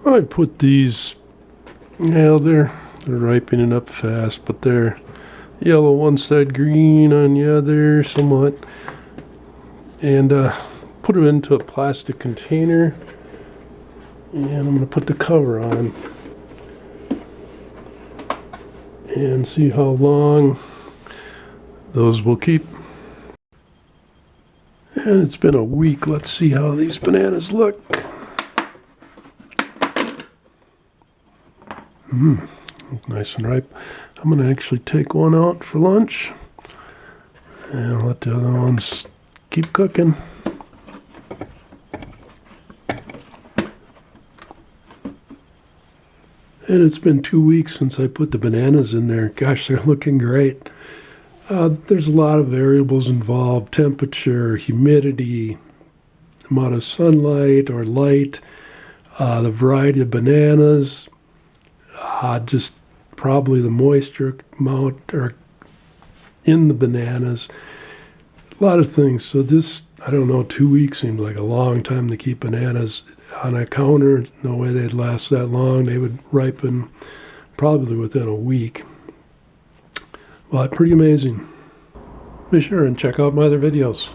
I put these, yeah, they're ripening up fast, but they're yellow one side, green on the other somewhat. And put them into a plastic container. And I'm going to put the cover on and see how long those will keep. And it's been a week. Let's see how these bananas look. Nice and ripe. I'm going to actually take one out for lunch and let the other ones keep cooking. And it's been 2 weeks since I put the bananas in there. Gosh, they're looking great. There's a lot of variables involved: temperature, humidity, amount of sunlight or light, the variety of bananas, just probably the moisture amount or in the bananas, a lot of things. So this, I don't know, 2 weeks seems like a long time to keep bananas on a counter. No way they'd last that long. They would ripen probably within a week. Well, pretty amazing. Be sure and check out my other videos.